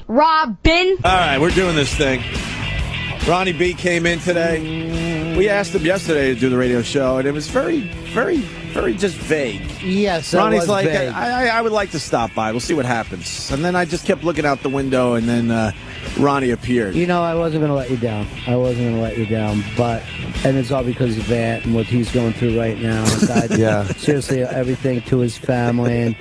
Robin. All right, we're doing this thing. Ronnie B came in today. We asked him yesterday to do the radio show, and it was very just vague. Yes, Ronnie's like, vague. I would like to stop by. We'll see what happens. And then I just kept looking out the window, and then Ronnie appeared. You know, I wasn't going to let you down. And it's all because of Ant and what he's going through right now. Yeah. Seriously, everything to his family. And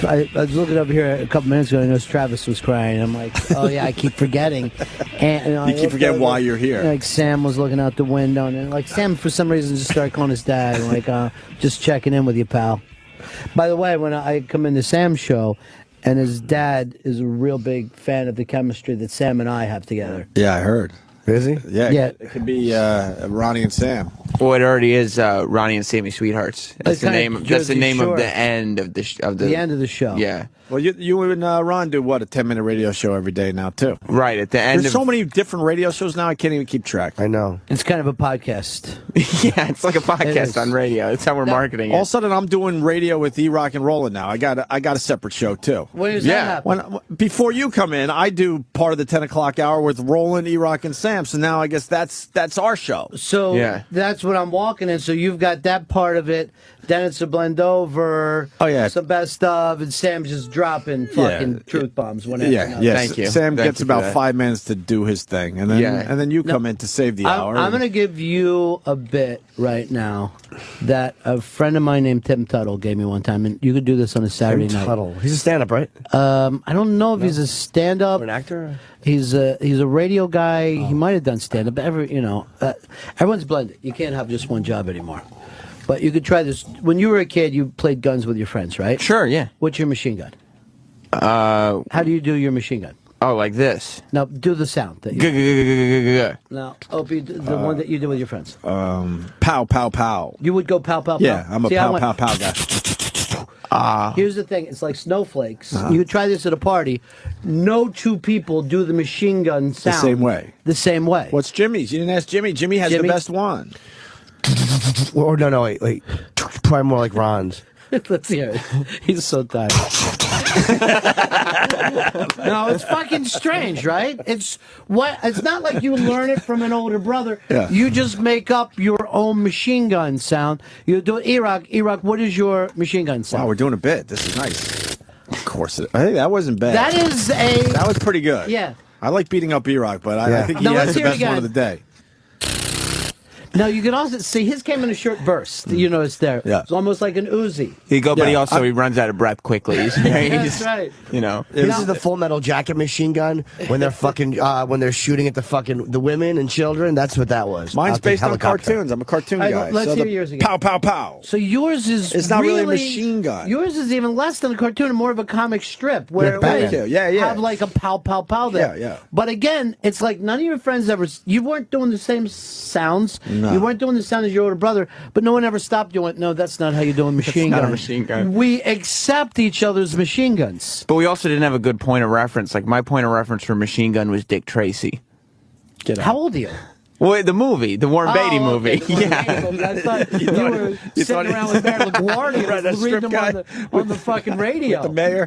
I was looking over here a couple minutes ago, and I noticed Travis was crying. I'm like, oh, yeah, I keep forgetting. And, you keep forgetting why you're here. Like, Sam was looking out the window, and then, like, Sam, for some reason, just started calling his dad, like, just checking in with you, pal. By the way, when I come in to Sam's show, and his dad is a real big fan of the chemistry that Sam and I have together. Yeah, I heard. Is he? Yeah. It could be Ronnie and Sam. Well, it already is Ronnie and Sammy Sweethearts. That's the name. That's the name of the end of the end of the show. Yeah. Well, you and Ron do, what, a 10-minute radio show every day now, too? Right, at the end There's so many different radio shows now, I can't even keep track. I know. It's kind of a podcast. Yeah, it's like a podcast on radio. That's how we're marketing it. All of a sudden, I'm doing radio with E-Rock and Rollin' now. I got a separate show, too. When does that happen? Before you come in, I do part of the 10 o'clock hour with Rollin', E-Rock, and Sam, so now I guess that's our show. So that's what I'm walking in, so you've got that part of it. Then it's a blend over. Oh, yeah. Some best of, and Sam's just dropping fucking truth bombs. Yeah. Thank you. Sam Thank gets you about 5 minutes to do his thing, and then you come in to save the hour. I'm going to give you a bit right now that a friend of mine named Tim Tuttle gave me one time, and you could do this on a Saturday night. Tuttle. He's a stand-up, right? I don't know if he's a stand-up. Or an actor? He's a radio guy. He might have done stand-up, but everyone's blended. You can't have just one job anymore. But you could try this. When you were a kid, you played guns with your friends, right? Sure, yeah. What's your machine gun? How do you do your machine gun? Oh, like this. Now, do the sound. That now, Opie, the one that you do with your friends. Pow, pow, pow. You would go pow, pow, pow. Yeah, I'm a pow, pow, pow guy. Here's the thing. It's like snowflakes. You could try this at a party. No two people do the machine gun sound. The same way. What's Jimmy's? You didn't ask Jimmy. Jimmy has the best one. Or no, wait. Probably more like Ron's. Let's hear it. He's so tired. No, it's fucking strange, right? It's not like you learn it from an older brother. Yeah. You just make up your own machine gun sound. You do it. E-Rock, what is your machine gun sound? Wow, we're doing a bit. This is nice. Of course. I think that wasn't bad. That was pretty good. Yeah. I like beating up E-Rock, but I think he has the best one of the day. Now, you can also see his came in a short burst. You notice there. Yeah. It's almost like an Uzi. But he runs out of breath quickly. That's right. This is the Full Metal Jacket machine gun when they're fucking when they're shooting at the women and children. That's what that was. Mine's based on cartoons. I'm a cartoon guy. Let's hear yours again. Pow, pow, pow. So yours is it's not really a machine gun. Yours is even less than a cartoon and more of a comic strip where have like a pow, pow, pow there. Yeah. But again, it's like none of your friends you weren't doing the same sounds. No. You weren't doing the sound as your older brother, but no one ever stopped you and went, no, that's not how you do a machine gun. Not a machine gun. We accept each other's machine guns. But we also didn't have a good point of reference. Like, my point of reference for machine gun was Dick Tracy. How old are you? Well, the movie, the Warren Beatty movie. I thought you were sitting around with Mayor LaGuardia reading them on the fucking radio. The mayor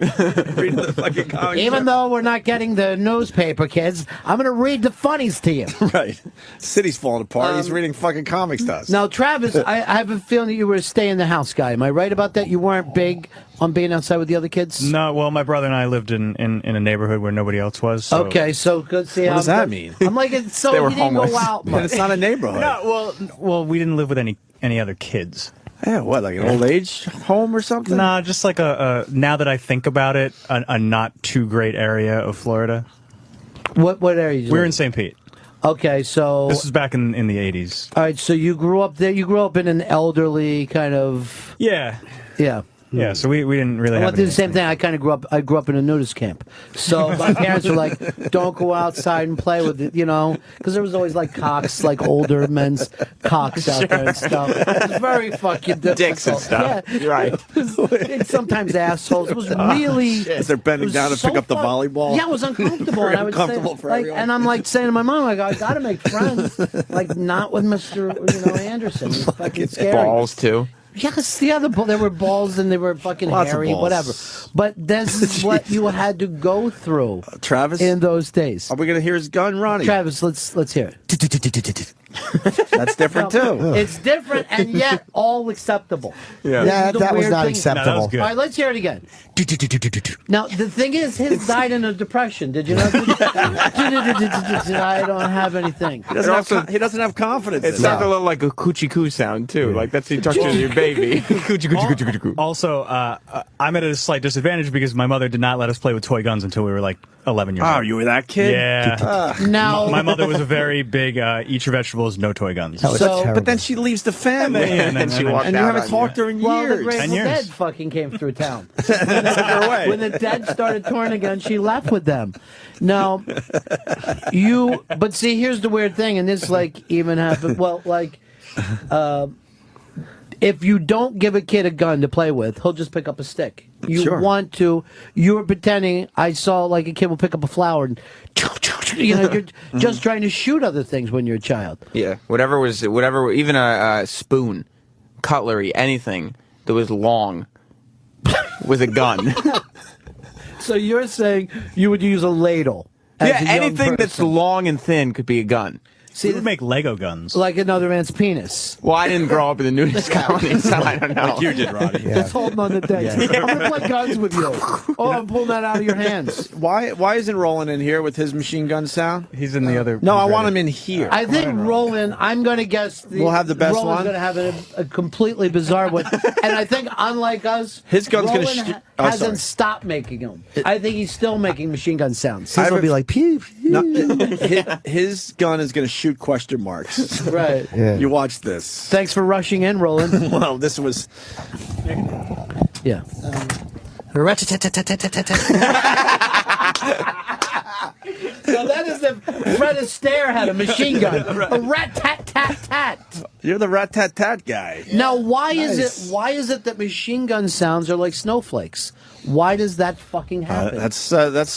reading the fucking comics. Even though we're not getting the newspaper, kids, I'm going to read the funnies to you. Right. City's falling apart. He's reading fucking comics to us. Now, Travis, I have a feeling that you were a stay-in-the-house guy. Am I right about that? You weren't big on being outside with the other kids? No, well, my brother and I lived in a neighborhood where nobody else was. So. Okay, so good. See, what does that mean? I'm like, it's so They were we didn't homeless. go out. But it's not a neighborhood. No, well, we didn't live with any other kids. Yeah, what, like an old age home or something? Nah, just like a now that I think about it, a not too great area of Florida. What area? We're in St. Pete. Okay, so this is back in the 80s. All right, so you grew up there. You grew up in an elderly kind of. Yeah. Yeah, so we didn't really I have went through the same thing. I kind of grew up. I grew up in a nudist camp, so my parents were like, "Don't go outside and play with it," because there was always like cocks, like older men's cocks out there and stuff. It was very fucking difficult. Dicks and stuff. Yeah, You're right. It's sometimes assholes. It was really. As they're bending down to pick up the volleyball. Yeah, it was uncomfortable. And I would uncomfortable say, for like, everyone. and I'm like saying to my mom, I got to make friends, like not with Mr. Anderson. He's fucking scary. Balls too. Yes, yeah, there were balls and they were fucking Lots of hairy, balls. whatever. But this is what you had to go through, Travis, in those days. Are we gonna hear his gun, Ronnie? Travis, let's hear it. That's different too. It's different and yet all acceptable. Yeah, that was not No, acceptable. that was good. All right, let's hear it again. Now, the thing is, his died in a depression. Did you know? I don't have anything. He doesn't have confidence. It sounds a little like a coochie coo sound too. Like that's you talk to your baby. Coochie coochie coochie coochie coo. Also, I'm at a slight disadvantage because my mother did not let us play with toy guns until we were like 11 years old. Oh, you were that kid? Yeah. Now, My mother was a very big eat your vegetables, no toy guns. That was So- terrible. But then she leaves the family, And then she walked and you out haven't on talked to her in well, the years. Grateful 10 years. Dead fucking came through town. Took her away. When the Dead started touring again, she left with them. Now, but see, here's the weird thing, and this like even happened. Well, like, if you don't give a kid a gun to play with, he'll just pick up a stick. You Sure. want to. You were pretending. I saw like a kid will pick up a flower and. You're just trying to shoot other things when you're a child. Yeah, whatever, even a spoon, cutlery, anything that was long, was a gun. So you're saying you would use a ladle? As Yeah, a young anything that's person. long and thin could be a gun. We would make Lego guns. Like another man's penis. Well, I didn't grow up in the nudist colony, so I don't know. Like you did, Ronnie. Just holding on to things. I'm gonna play guns with you. Oh, I'm pulling that out of your hands. Why isn't Roland in here with his machine gun sound? He's in the other. No, I he's want ready. him in here. I think Roland. I'm gonna guess. We'll have the best Roland's one? gonna have a completely bizarre one, and I think unlike us, His gun's gonna Roland oh, hasn't sorry. stopped making them. I think he's still making machine gun sounds. His will be like, pew, pew. No, his gun is going to shoot question marks. Right. Yeah. You watch this. Thanks for rushing in, Roland. Well, this was. Yeah. So that is the Fred Astaire had a machine gun. A rat tat tat tat. You're the rat tat tat guy. Now, why is it that machine gun sounds are like snowflakes? Why does that fucking happen? That's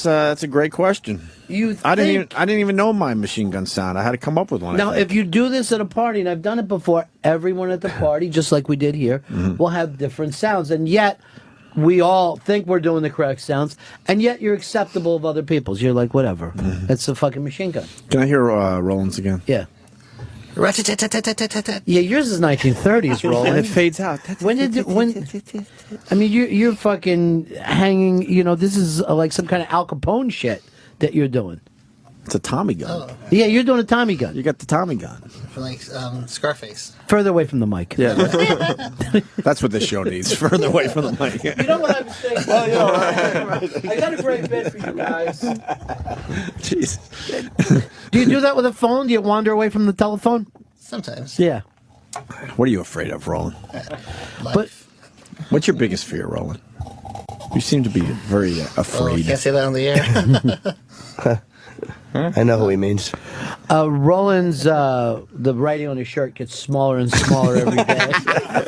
a great question. I didn't even know my machine gun sound. I had to come up with one. Now, if you do this at a party, and I've done it before, everyone at the party, just like we did here, will have different sounds, and yet we all think we're doing the correct sounds, and yet you're acceptable of other people's. You're like, whatever. That's a fucking machine gun. Can I hear Roland's again? Yeah. Yeah, yours is 1930s, Roland. And it fades out. I mean, you're fucking hanging. You know, this is like some kind of Al Capone shit that you're doing. It's a Tommy gun. Oh. Yeah, you're doing a Tommy gun. You got the Tommy gun. For like Scarface. Further away from the mic. Yeah, that's what this show needs. Further away from the mic. You know what I'm saying? Well, you know, I got a great bit for you guys. Jeez. Do you do that with a phone? Do you wander away from the telephone? Sometimes. Yeah. What are you afraid of, Roland? But What's your biggest fear, Roland? You seem to be very Oh, afraid. can't say that on the air. I know who he means. Roland's the writing on his shirt gets smaller and smaller every day.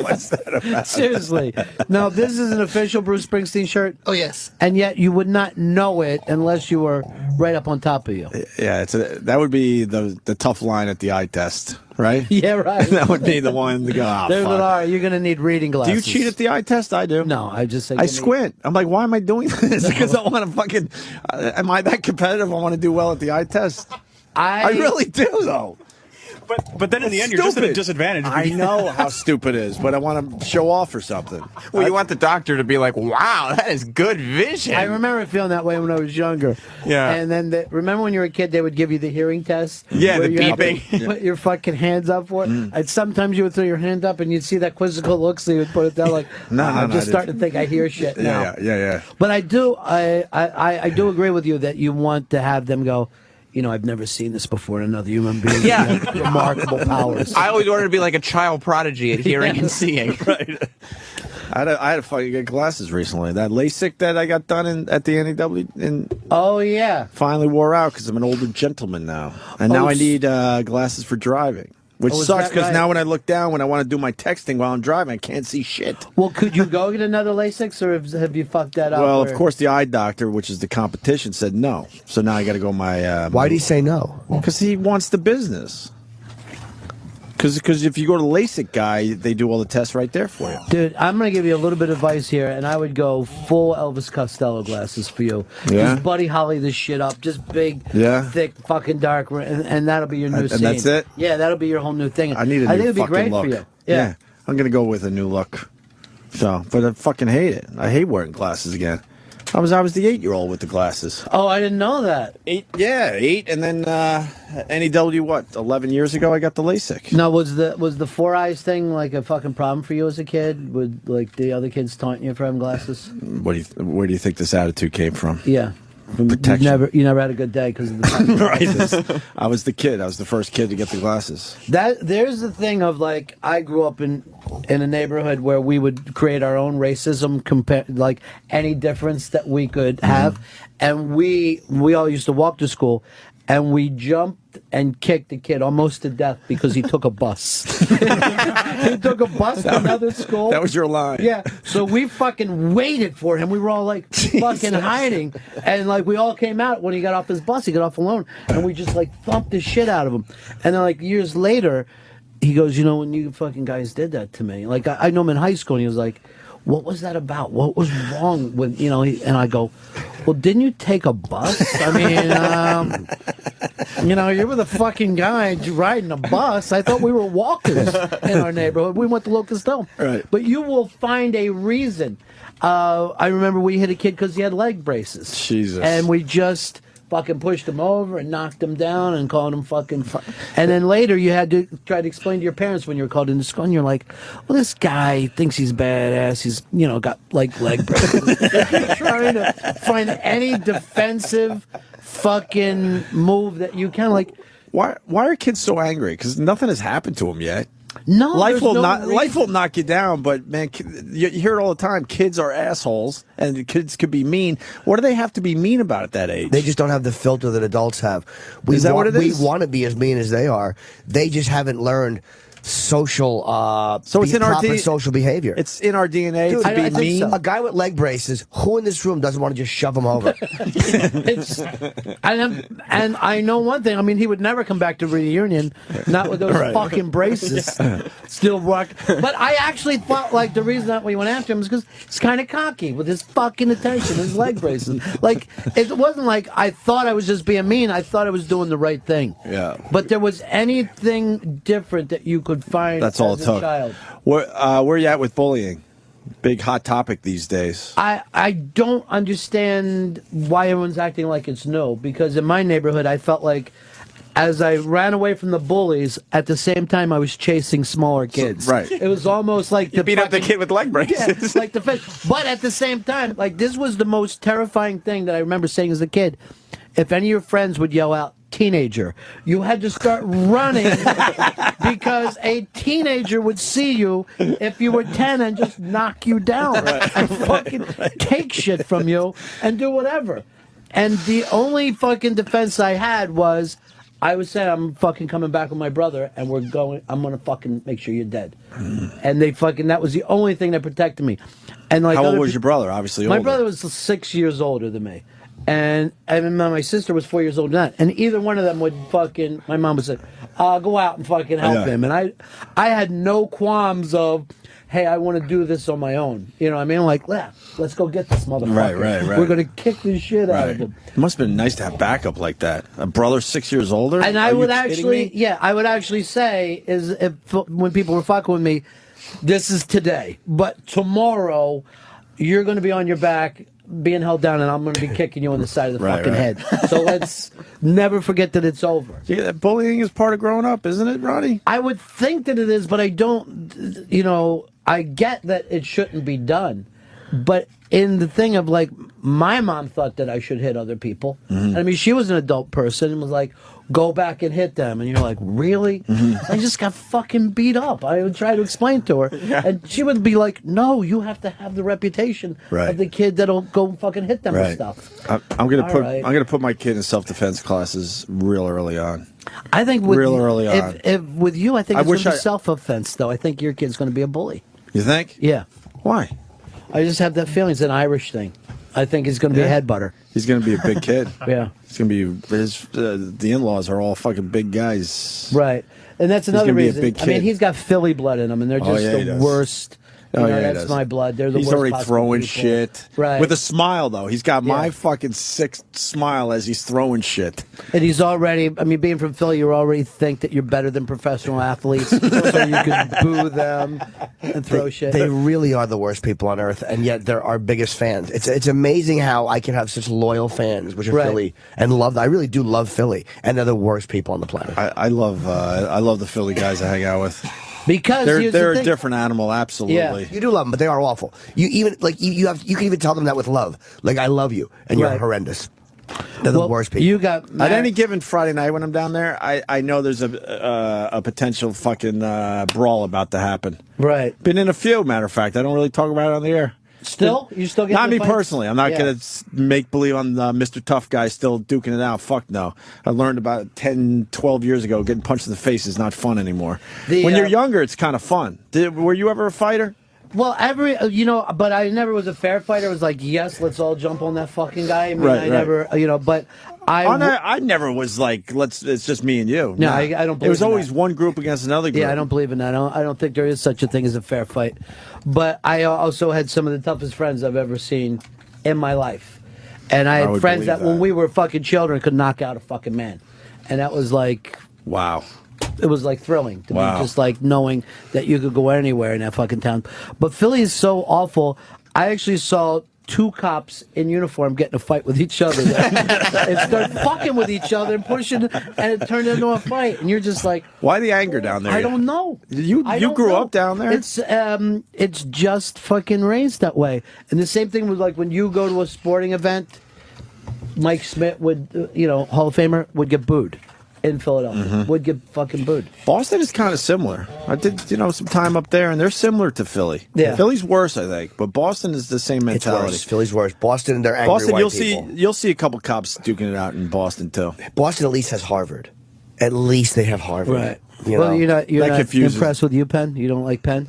What's that about? Seriously. Now, this is an official Bruce Springsteen shirt, Oh, yes. and yet you would not know it unless you were right up on top of you. Yeah, that would be the tough line at the eye test, right? Yeah, right. That would be the one to go. Oh, There's an fuck. R. You're going to need reading Do glasses. you cheat at the eye test? I do. No, I just say I squint. I'm like, why am I doing this? Because I want to fucking. Am I that competitive? I want to do well at the eye test. I really do, though. But then in the end, you're just at a Stupid. disadvantage. I know how stupid it is, but I want to show off or something. Well, you want the doctor to be like, wow, that is good vision. I remember feeling that way when I was younger. Yeah. And then, remember when you were a kid, they would give you the hearing test? Yeah, where the you had to beeping. Put your fucking hands up for it. And sometimes you would throw your hand up and you'd see that quizzical look, so you would put it down like, I'm just starting to think I hear shit now. Yeah. But I do agree with you that you want to have them go, you know, I've never seen this before in another human being. Yeah. You have remarkable powers. I always wanted to be like a child prodigy at hearing and seeing. Right. I had to fucking get glasses recently. That LASIK that I got done at the NEW Oh, yeah. finally wore out because I'm an older gentleman now, and now I need glasses for driving. Which Oh, is sucks that because right? now when I look down, when I want to do my texting while I'm driving, I can't see shit. Well, could you go get another LASIK, or have you fucked that up? Well, where- of course, the eye doctor, which is the competition, said no. So now I got to go my. Why'd he say no? Because he wants the business. Because if you go to the LASIK guy, they do all the tests right there for you. Dude, I'm going to give you a little bit of advice here, and I would go full Elvis Costello glasses for you. Yeah? Just Buddy Holly this shit up. Just big, Yeah? thick, fucking dark, and that'll be your new scene. And that's it? Yeah, that'll be your whole new thing. I need a think new it'd be fucking great look. for you. Yeah. I'm going to go with a new look. So, but I fucking hate it. I hate wearing glasses again. I was the 8-year-old with the glasses. Oh, I didn't know that. 8, and then NEW, 11 years ago I got the LASIK. Now, was the 4 eyes thing like a fucking problem for you as a kid? Would like the other kids taunting you for having glasses? Where do you think this attitude came from? Yeah. Protection. You never had a good day because of the Right. I was the kid. I was the first kid to get the glasses. There's the thing of like I grew up in a neighborhood where we would create our own racism, like any difference that we could have, and we all used to walk to school, and we jumped and kicked the kid almost to death because he took a bus. He took a bus to another school. That was your line. Yeah. So we fucking waited for him. We were all like fucking hiding. And like we all came out when he got off his bus. He got off alone. And we just like thumped the shit out of him. And then like years later, he goes, you know, when you fucking guys did that to me. Like I know him in high school and he was like, what was that about? What was wrong with, you know, and I go, well, didn't you take a bus? I mean, you know, you were the fucking guy riding a bus. I thought we were walkers in our neighborhood. We went to Locust Hill. Right. But you will find a reason. I remember we hit a kid because he had leg braces. Jesus. And we just fucking pushed him over and knocked him down and called him fucking. And then later you had to try to explain to your parents when you were called into school, and you're like, well, this guy thinks he's badass. He's, you know, got like leg braces. You're trying to find any defensive fucking move that you can, like. Why are kids so angry? Because nothing has happened to them yet. No, life will reason. life will knock you down, but man, you hear it all the time. Kids are assholes, and kids could be mean. What do they have to be mean about at that age? They just don't have the filter that adults have. Is that what it is? We want to be as mean as they are. They just haven't learned social so it's in our social behavior. It's in our DNA Dude, to I be think mean. so. A guy with leg braces, who in this room doesn't want to just shove him over? And I know one thing. I mean, he would never come back to reunion, not with those fucking braces. Still rock. But I actually thought like the reason that we went after him is because he's kind of cocky with his fucking attention, his leg braces. Like it wasn't like I thought I was just being mean. I thought I was doing the right thing. Yeah. But there was anything different that you could find. That's all as it took. a child. Where are you at with bullying? Big hot topic these days. I don't understand why everyone's acting like it's no, because in my neighborhood I felt like as I ran away from the bullies, at the same time I was chasing smaller kids. Right. It was almost like You beat up the kid with leg braces. yeah, like the fish. But at the same time, like this was the most terrifying thing that I remember saying as a kid. If any of your friends would yell out teenager, you had to start running because a teenager would see you if you were 10 and just knock you down and fucking take shit from you and do whatever. And the only fucking defense I had was I would say I'm fucking coming back with my brother and I'm gonna fucking make sure you're dead. And they fucking, that was the only thing that protected me. And like, how old was your brother? Obviously older. My brother was 6 years older than me. And my sister was 4 years older than that. And either one of them would fucking, my mom would say, go out and fucking help him. And I had no qualms of, hey, I want to do this on my own. You know what I mean? Like, let's go get this motherfucker. Right. We're going to kick the shit out of him. It must have been nice to have backup like that. A brother 6 years older? And I would actually say, is if when people were fucking with me, this is today. But tomorrow, you're going to be on your back, being held down, and I'm going to be kicking you on the side of the fucking head. So let's never forget that it's over. Yeah, bullying is part of growing up, isn't it, Ronnie? I would think that it is, but I don't, you know, I get that it shouldn't be done. But in the thing of, like, my mom thought that I should hit other people. Mm-hmm. I mean, she was an adult person and was like, go back and hit them. And you're like, really? Mm-hmm. I just got fucking beat up. I would try to explain to her. Yeah. And she would be like, no, you have to have the reputation of the kid that'll go fucking hit them and stuff. I'm gonna put my kid in self-defense classes real early on. I think with real early on. If with you, I think it's going to be self-offense, though. I think your kid's going to be a bully. You think? Yeah. Why? I just have that feeling. It's an Irish thing. I think it's going to be a head butter. He's going to be a big kid. Yeah. It's going to be the in-laws are all fucking big guys. Right. And that's another gonna be a reason. big I mean, kid. he's got Philly blood in him, and they're just yeah, he the does. worst. You know, he that's does. my blood. They're the He's worst already possible throwing people. shit. Right. With a smile, though. He's got my Yeah. fucking sick smile as he's throwing shit. And he's already, I mean, being from Philly, you already think that you're better than professional athletes, so you can boo them and throw shit. They really are the worst people on earth, and yet they're our biggest fans. It's amazing how I can have such loyal fans, which are Right. Philly, and love. I really do love Philly, and they're the worst people on the planet. I love the Philly guys I hang out with. Because They're here's the a thing. different animal, absolutely. You do love them, but they are awful. You even you can even tell them that with love. Like, I love you, and you're Right. horrendous. They're the Well, worst people. You got At any given Friday night when I'm down there, I know there's a potential fucking brawl about to happen. right. Been in a few, matter of fact. I don't really talk about it on the air. Still, you still get Not into me fights? personally. I'm not Yeah. going to make believe I'm Mr. Tough Guy still duking it out. Fuck no. I learned about 10, 12 years ago getting punched in the face is not fun anymore. When you're younger, it's kind of fun. Were you ever a fighter? Well, but I never was a fair fighter. I was like, yes, let's all jump on that fucking guy. I mean, Right, I right. never, but I never was like, it's just me and you. No, Nah. I don't It believe was in always that. one group against another group. Yeah, I don't believe in that. I don't think there is such a thing as a fair fight. But I also had some of the toughest friends I've ever seen in my life. And I had would friends believe that when that. we were fucking children could knock out a fucking man. And that was like, Wow. it was like thrilling to Wow. me, just like knowing that you could go anywhere in that fucking town. But Philly is so awful. I actually saw 2 cops in uniform get in a fight with each other and start fucking with each other and pushing, and it turned into a fight. And you're just like, Why the anger down there? I don't know. You don't grew know. up down there? It's just fucking raised that way. And the same thing with like when you go to a sporting event, Mike Smith would, Hall of Famer, would get booed in Philadelphia. Mm-hmm. Would get fucking booed. Boston is kind of similar. I did, some time up there, and they're similar to Philly. Yeah. Philly's worse, I think, but Boston is the same It's mentality. worse. Philly's worse. Boston, they're angry Boston, white you'll people. you'll see a couple cops duking it out in Boston too. Boston at least has Harvard. At least they have Harvard. Right. You Well, know? you're That not confuses- impressed with UPenn? You don't like Penn?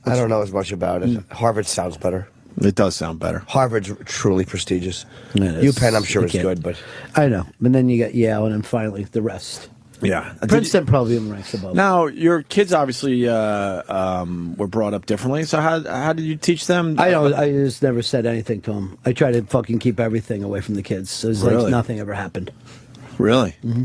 I don't know as much about it. Harvard sounds better. It does sound better. Harvard's truly prestigious. It is. UPenn, I'm sure, You is can't- good, but I know. But then you got Yale, and then finally the rest. Yeah. Princeton probably even ranks above. Now, your kids obviously were brought up differently. So how did you teach them? I don't. I just never said anything to them. I try to fucking keep everything away from the kids. So it's Really? like nothing ever happened. Really? Mm-hmm.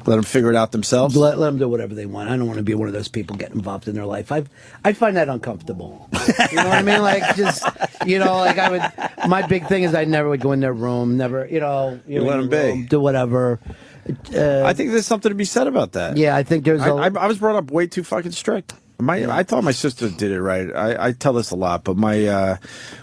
Let them figure it out themselves? Let them do whatever they want. I don't want to be one of those people getting involved in their life. I find that uncomfortable. You know what I mean? Like just like I would. My big thing is I never would go in their room. Never. You let in them the be. room, do whatever. I think there's something to be said about that. Yeah, I think there's. I was brought up way too fucking strict. I thought my sister did it right. I tell this a lot, but my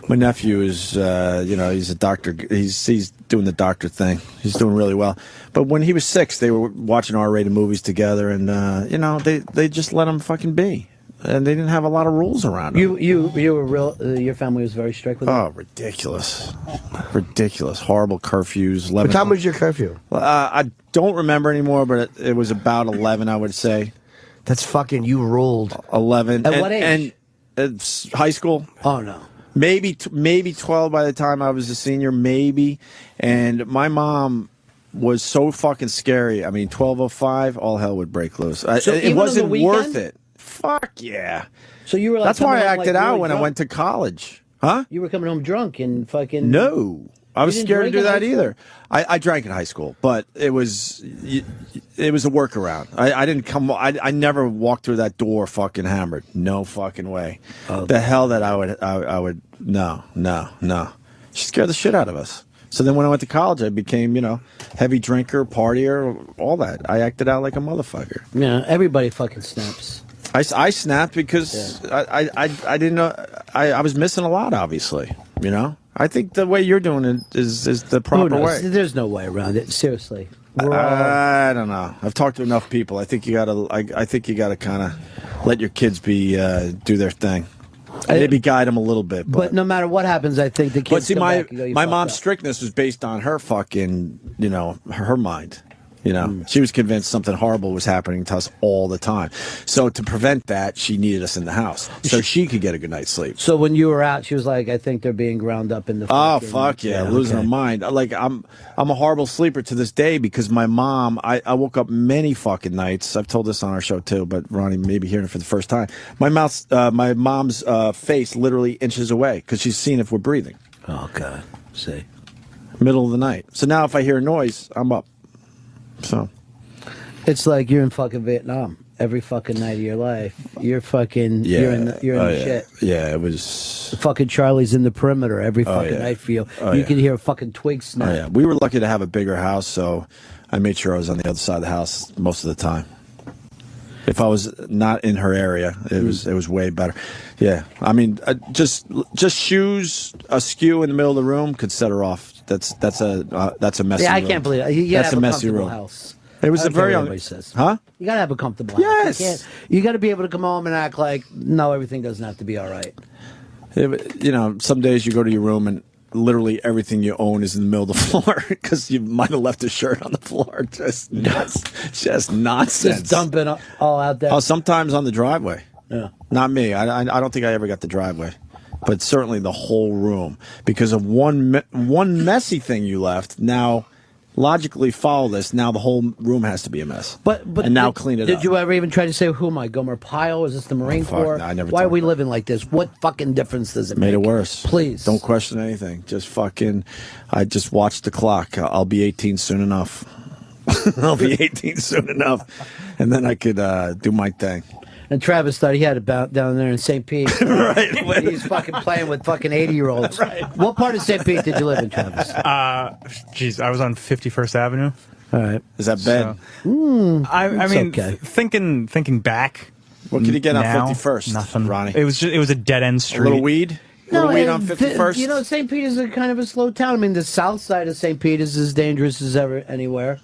nephew is he's a doctor. He's doing the doctor thing. He's doing really well. But when he was 6, they were watching R-rated movies together, and they just let him fucking be, and they didn't have a lot of rules around him. You were real. Your family was very strict with you? Oh, ridiculous, horrible curfews. 11 what time was your curfew? I don't remember anymore, but it was about 11, I would say. That's fucking, you ruled. 11. At what age? And it's high school. Oh no. Maybe 12 by the time I was a senior, maybe. And my mom was so fucking scary. I mean, 12:05, all hell would break loose. So It even on wasn't the worth weekend? it. Fuck yeah. So you were like That's why I coming home, acted like, out really when I drunk? went to college. Huh? You were coming home drunk and fucking. No. I was didn't scared to drink do in that high school? either. I drank in high school, but it was a workaround. I didn't come. I never walked through that door fucking hammered. No fucking way. The hell that I would. No. She scared the shit out of us. So then when I went to college, I became heavy drinker, partier, all that. I acted out like a motherfucker. Yeah, everybody fucking snaps. I snapped because I didn't know I was missing a lot. Obviously, I think the way you're doing it is the Who proper knows? way. There's no way around it. Seriously. We're all- I don't know. I've talked to enough people. I think you gotta. I think you gotta kind of let your kids be do their thing. Maybe guide them a little bit. but no matter what happens, I think the kids. But see, come my back and go, "You my fucked mom's up." strictness was based on her fucking her mind. You know, she was convinced something horrible was happening to us all the time. So to prevent that, she needed us in the house so she could get a good night's sleep. So when you were out, she was like, "I think they're being ground up in the." Oh fuck yeah, losing her mind. Like I'm a horrible sleeper to this day because my mom. I woke up many fucking nights. I've told this on our show too, but Ronnie may be hearing it for the first time. My mom's face literally inches away because she's seen if we're breathing. Oh god, see, middle of the night. So now if I hear a noise, I'm up. So it's like you're in fucking Vietnam every fucking night of your life. You're fucking you're in the shit. Yeah, it was fucking Charlie's in the perimeter every fucking night for you. You can hear a fucking twig snap. Oh, yeah. We were lucky to have a bigger house, so I made sure I was on the other side of the house most of the time. If I was not in her area, it was way better. Yeah, I mean, just shoes askew in the middle of the room could set her off. That's a messy. Yeah, I room. can't believe it. You gotta That's have a a messy comfortable room. house. It was a very everybody says. Huh? You gotta have a comfortable Yes. house. You gotta be able to come home and act like no, everything doesn't have to be all right. You know, some days you go to your room and literally everything you own is in the middle of the floor because you might have left a shirt on the floor. Just nonsense. Just dumping all out there. Oh, sometimes on the driveway. Yeah. Not me. I don't think I ever got the driveway, but certainly the whole room because of one messy thing you left. Now, logically follow this. Now the whole room has to be a mess. But and now clean it up. Did you ever even try to say, who am I, Gomer Pyle? Is this the Marine Corps? No, I never. Why are we living like this? What fucking difference does it make? Made it worse. Please. Don't question anything. Just fucking, I just watched the clock. I'll be 18 soon enough. I'll be 18 soon enough. And then I could do my thing. And Travis thought he had it down there in St. Pete. Right. He's fucking playing with fucking 80-year-olds. Right. What part of St. Pete did you live in, Travis? Geez, I was on 51st Avenue. All right. Is that bad? So, I mean, okay. thinking back. What can you get now, on 51st? Nothing, Ronnie. It was a dead end street. A little weed? No, weed on 51st? You know, St. Pete is a kind of a slow town. I mean, the south side of St. Pete is as dangerous as ever anywhere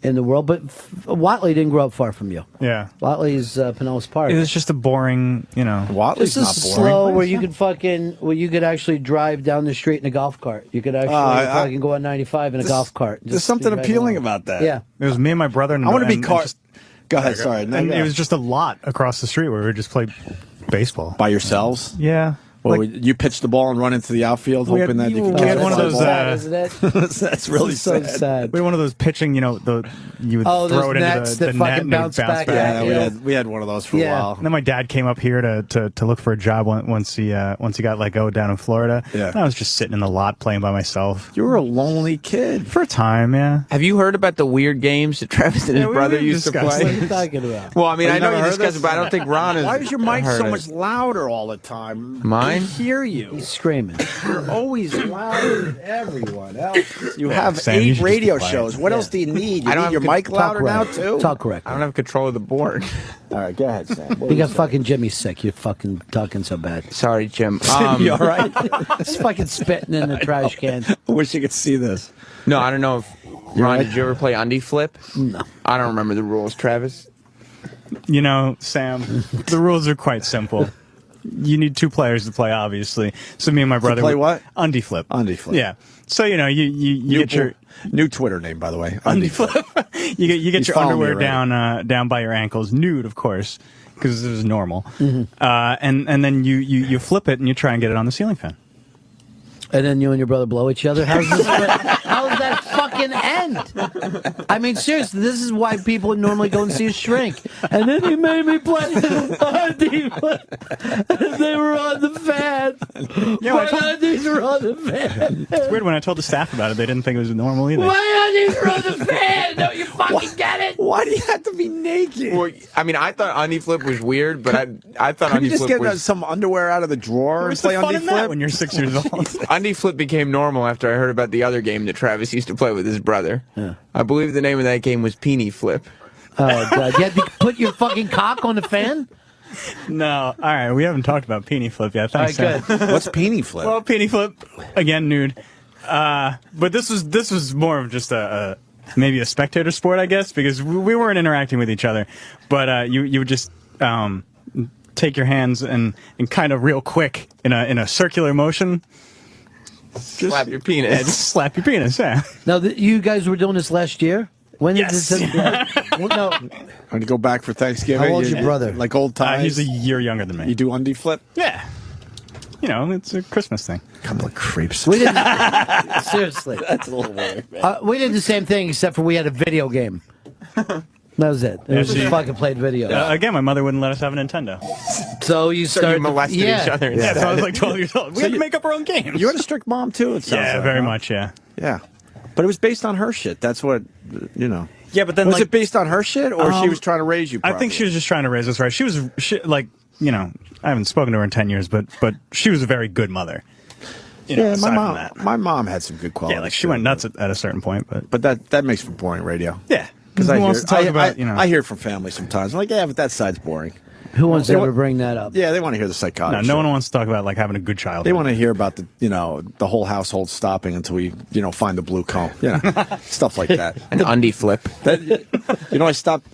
in the world. But Watley didn't grow up far from you. Yeah. Watley's Pinellas Park. It was just a boring, Watley's This not is boring. slow where you could actually drive down the street in a golf cart. You could actually fucking go on 95 in a golf cart. There's something appealing about that. Yeah. It was me and my brother. And I want to be car. Go ahead, sorry. No, And go. it was just a lot across the street where we would just play baseball. By yourselves? Yeah. Well, you pitch the ball and run into the outfield, hoping that you can we catch had it. one of those, isn't it? That's really so sad. sad. We had one of those pitching, you would those throw it into nets the that net fucking and it would bounce back. Yeah, we had one of those for a while. And then my dad came up here to look for a job once he got let go down in Florida. Yeah. And I was just sitting in the lot playing by myself. You were a lonely kid. For a time, yeah. Have you heard about the weird games that Travis and his brother used to discussed What are play? you talking about? Well, I mean, Oh, I you know never you heard discussed this? it, but I don't think Ron has. Why is your mic heard so it. much louder all the time? Mine? I hear you. He's screaming. You're always louder than everyone else. You have Sam, you 8 should just radio be quiet. shows. What else do you need? You I don't need your have mic louder now, too? Talk correct. I don't have control of the board. All right, go ahead, Sam. You got fucking Jimmy sick. You're fucking talking so bad. Sorry, Jim. You all right? He's fucking spitting in the trash can. I wish you could see this. No, I don't know if Ron. Did you ever play undie flip? No. I don't remember the rules, Travis. Sam, the rules are quite simple. You need 2 players to play, obviously. So me and my brother play what? Undie flip. Undie flip. Yeah. So you get your new Twitter name, by the way. undie flip. you get your following me underwear already. down by your ankles, nude, of course, because this is normal. And then you flip it and you try and get it on the ceiling fan. And then you and your brother blow each other. How's that fucking end? I mean, seriously, this is why people normally go and see a shrink. And then he made me play undies. They were on the fan. Yeah, My undies were on the fan. It's weird when I told the staff about it; they didn't think it was normal either. My undies were on the fan. Don't you fucking get it? Why do you have to be naked? Well, I mean, I thought undie flip was weird, but I thought Could undie you just flip get was. some underwear out of the drawer and Where's the play fun undie in that flip? when you're 6 years old? Undie flip became normal after I heard about the other game that Travis used to play with his brother. Yeah. I believe the name of that game was Peenie Flip. Oh, God. You had to put your fucking cock on the fan? No. All right, we haven't talked about peenie flip yet. All Thanks, right, Sam. good. What's peenie flip? Well, peenie flip again, nude. But this was more of just a maybe a spectator sport, I guess, because we weren't interacting with each other. But you would just take your hands and kind of real quick in a circular motion. Slap your penis. Just slap your penis, yeah. Now, you guys were doing this last year? When Yes. did well, no, When you go back for Thanksgiving. How old's your brother? Like old times. He's a year younger than me. You do undie flip? Yeah. You know, it's a Christmas thing. Couple of creeps. we didn't. Seriously, That's a little weird, man. we did the same thing except for we had a video game. That was it. It was she- just fucking played video. Again, my mother wouldn't let us have a Nintendo. So you So started you molested yeah. each other. Yeah, so I was like 12 years old. We had to make up our own games. You had a strict mom too. It sounds Yeah, like, very huh? much. Yeah. Yeah, but it was based on her shit. That's what you know. Yeah, but then was like, it based on her shit, or she was trying to raise you? I think she was just trying to raise us right. She was like, you know, I haven't spoken to her in 10 years, but she was a very good mother. You know, Yeah, aside my from that. mom had some good qualities. Yeah, like she went nuts at a certain point, but that makes for boring radio. yeah, Because who I wants hear, to talk I, about I, you know? I hear it from family sometimes. I'm like, yeah, but that side's boring. Who wants to They ever want- bring that up? Yeah, they want to hear the psychotic. no shit. one wants to talk about like having a good childhood. They want to hear about the whole household stopping until we find the blue comb. Stuff like that. An undie flip. I stopped.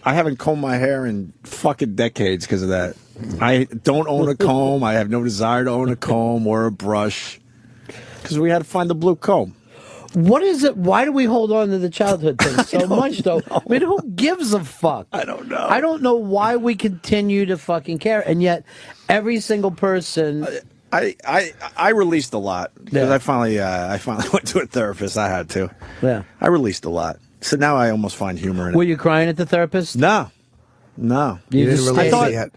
I haven't combed my hair in fucking decades because of that. I don't own a comb. I have no desire to own a comb or a brush because we had to find the blue comb. What is it? Why do we hold on to the childhood thing so much, though? I mean, who gives a fuck? I don't know. I don't know why we continue to fucking care, and yet every single person. I released a lot because Yeah. I finally went to a therapist. I had to. Yeah. I released a lot, so now I almost find humor in it. Were you crying at the therapist? No. You You didn't just release stayed- it yet.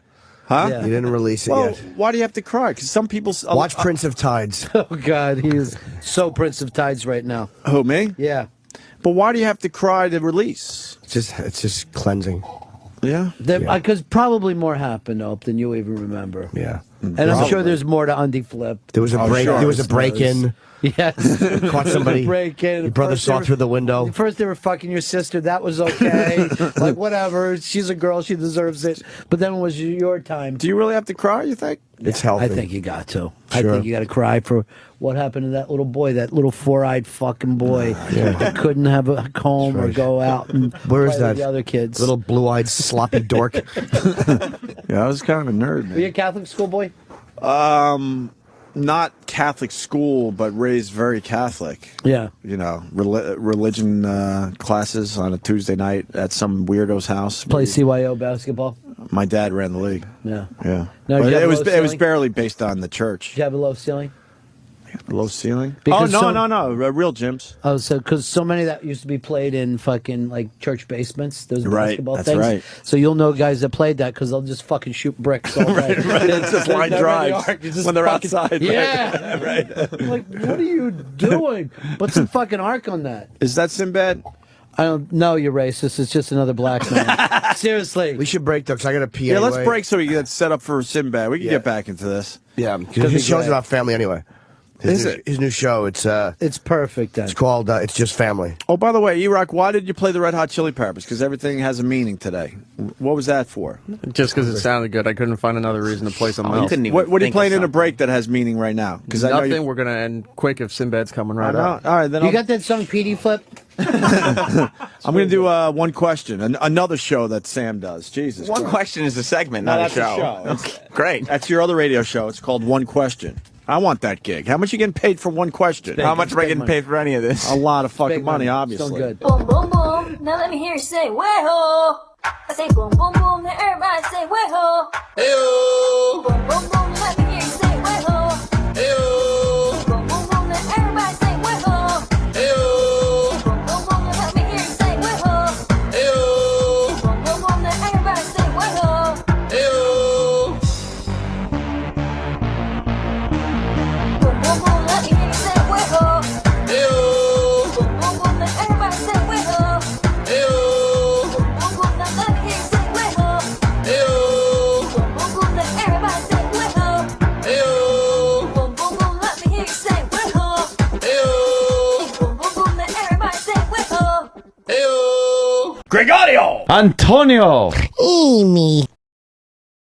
Huh? Yeah. You didn't release it Well, yet. why do you have to cry? Because some people Watch Prince of Tides. Oh God, he is so Prince of Tides right now. Who, me? Yeah. But why do you have to cry to release? It's just cleansing. Yeah. Because probably more happened, Ope, than you even remember. Yeah. And I'm sure there's more to Undie Flip. There was a Oh, break. sure. There was a break in. Yes. Caught somebody. Break in. Your brother First saw they were- through the window. First they were fucking your sister. That was okay. Like, whatever. She's a girl. She deserves it. But then it was your time. Do you really have to cry, you think? It's healthy. I think you got to. I Sure. think you got to cry for what happened to that little boy, that little four-eyed fucking boy that couldn't have a comb or go out and Where is play that? with the other kids. Little blue-eyed sloppy dork. Yeah, I was kind of a nerd, Were you a man. Catholic schoolboy? Not Catholic school, but raised very Catholic. Yeah. You know, religion classes on a Tuesday night at some weirdo's house. Play CYO basketball? My dad ran the league. Yeah. Yeah. No, But did you have it a was low it was ceiling? barely based on the church. Did you have a low ceiling? Low ceiling? Because oh, some- no. Real gyms. Oh, so because so many of that used to be played in fucking like church basements, those Right, basketball that's things. right. So you'll know guys that played that because they'll just fucking shoot bricks all day. It's just line They're in the drives arc, you just when they're fucking- outside. right? Yeah, Right. I'm like, what are you doing? What's the fucking arc on that? Is that Sinbad? I don't know. You're racist. It's just another black man. Seriously. We should break though, because I got to pee. Yeah, let's anyway. break so we get set up for Sinbad. We can Yeah. get back into this. Yeah, because his show's about family anyway. Is it? His new show? It's perfect. Then. It's called It's Just Family. Oh, by the way, E-Rock, why did you play the Red Hot Chili Peppers? Because everything has a meaning today. What was that for? Just because it sounded good, I couldn't find another reason to play something You else. couldn't even What are you think of playing in a something. break that has meaning right now? Because I know Nothing. you. We're gonna end quick if Sinbad's coming right I know. up. All right, then You I'll, got that song PD Flip? I'm going to do one question. Another show that Sam does. Jesus. One Christ. question is a segment, No, not that's a a show. show. Okay, great. That's your other radio show. It's called One Question. I want that gig. How much you getting paid for one question? How much am I big getting money. paid for any of this? A lot of fucking Big money, It's obviously. still good. Boom, boom, boom. Now let me hear you say, way-ho. I say boom, boom, boom. Now everybody say, way-ho. Hey-oh. Boom, boom, boom. Let me hear you say, way-ho. Hey-oh. Boom, boom, boom. Now everybody say, way-ho. Hey-oh. Boom, boom, boom. Now let me hear you say, way-ho. Hey-oh. Boom, boom, boom. Now everybody say, way-ho. Hey-oh. Boom, boom, boom. Let me hear you say, way-ho. Hey-oh. Boom, boom, boom. Now everybody say, way-ho. Hey-oh. Boom, boom, boom. Now let me hear you say, way-ho. Hey-oh. Boom, boom, boom. Now everybody say, way-ho. Hey-oh. Boom, boom, boom. Let me hear you say, way-ho. Hey-oh. Boom, boom, boom. Now everybody say, way-ho. Hey-oh. Antonio! Amy.